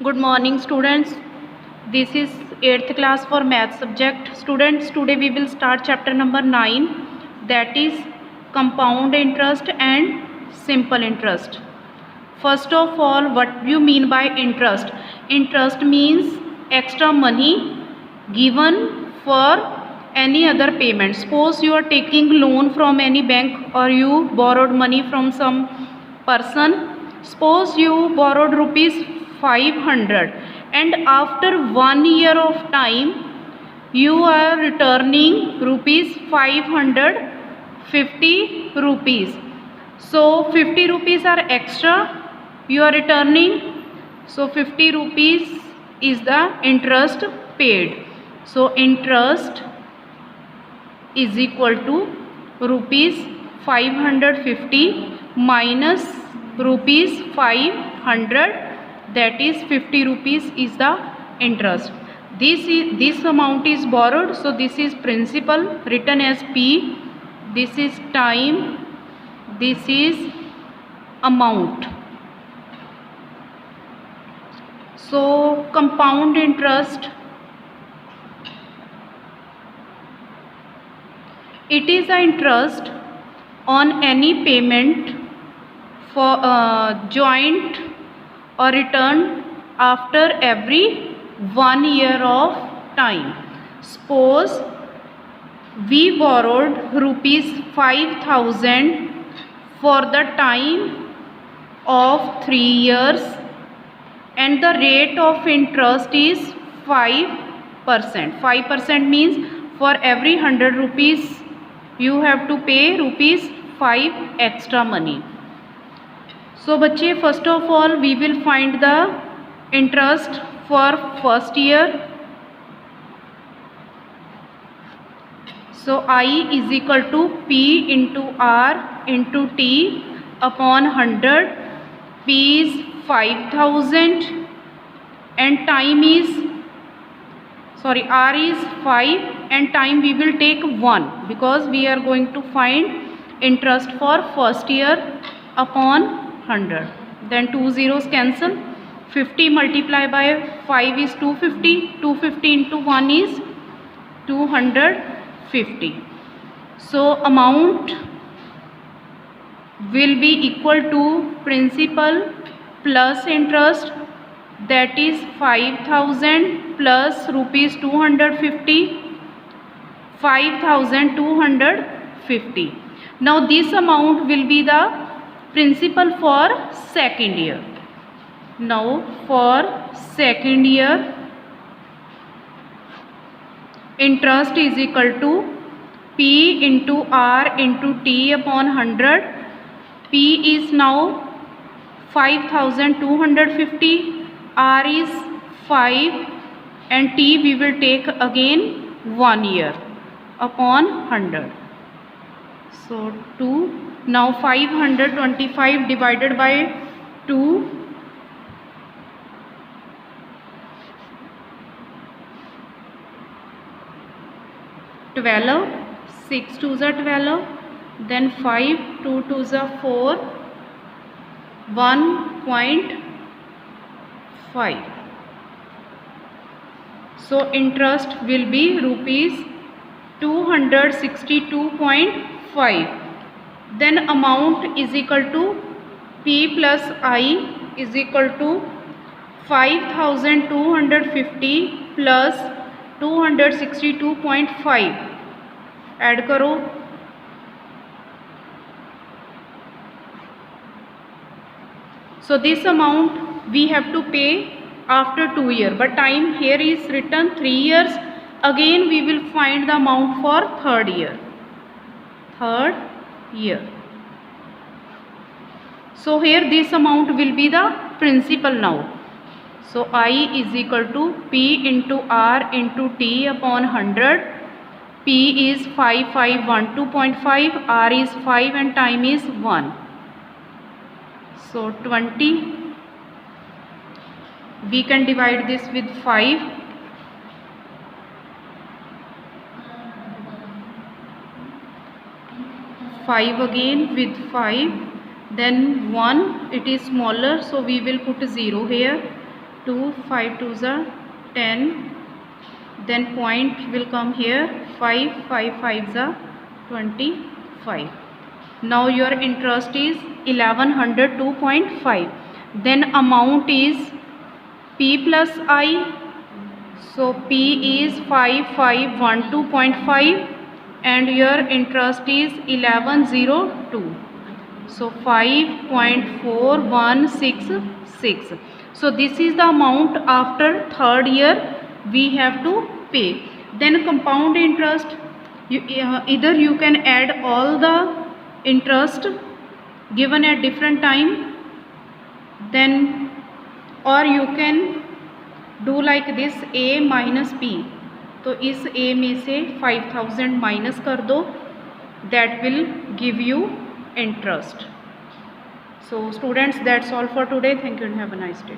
Good morning, students. This is 8th class for math subject. Students, today we will start chapter number 9, that is compound interest and simple interest. First of all, what do you mean by interest? Interest means extra money given for any other payment. Suppose you are taking loan from any bank or you borrowed money from some person. Suppose you borrowed rupees 500 and after 1 year of time you are returning rupees 550 rupees. So 50 rupees are extra you are returning. So 50 rupees is the interest paid. So interest is equal to rupees 550 minus rupees 500, that is 50 rupees is the interest. This amount is borrowed, so this is principal written as P, this is time, this is amount. So compound interest, it is an interest on any payment for joint or return after every 1 year of time. Suppose we borrowed rupees 5,000 for the time of 3 years and the rate of interest is 5%. 5% means for every 100 rupees you have to pay rupees 5 extra money. So बच्चे, first of all we will find the interest for first year. So I is equal to P into R into T upon 100. P is 5,000 and time is, sorry, R is 5 and time we will take 1 because we are going to find interest for first year upon 100. Then 2 zeros cancel. 50 multiplied by 5 is 250. 250 into 1 is 250. So amount will be equal to principal plus interest, that is 5,000 plus rupees 250, 5,250. Now this amount will be the principal for second year. Now for second year interest is equal to P into R into T upon 100. P is now 5,250, R is 5 and T we will take again 1 year upon 100. So 2. Now 525 divided by 2, 12, 6 2s are 12, then 5 2 2s are 4, 1.5. So interest will be rupees 262.5. Then amount is equal to P plus I is equal to 5,250 plus 262.5. Add करो. So this amount we have to pay after 2 years, but time here is written 3 years. Again we will find the amount for third year. So here this amount will be the principal now. So I is equal to P into R into T upon 100. P is 5512.5, R is 5 and time is 1. So 20. We can divide this with 5. 5 again with 5, then 1, it is smaller, so we will put 0 here. 2 5 2s are 10, then point will come here 5 5 5s are 25. Now your interest is 1102.5. then amount is P plus I, so P is 5512.5 and your interest is 1102, so 5.4166. so this is the amount after third year we have to pay. Then compound interest, either you can add all the interest given at different time, then or you can do like this A minus P. तो इस A में से 5000 minus कर दो, that will give you interest. So students, that's all for today. Thank you and have a nice day.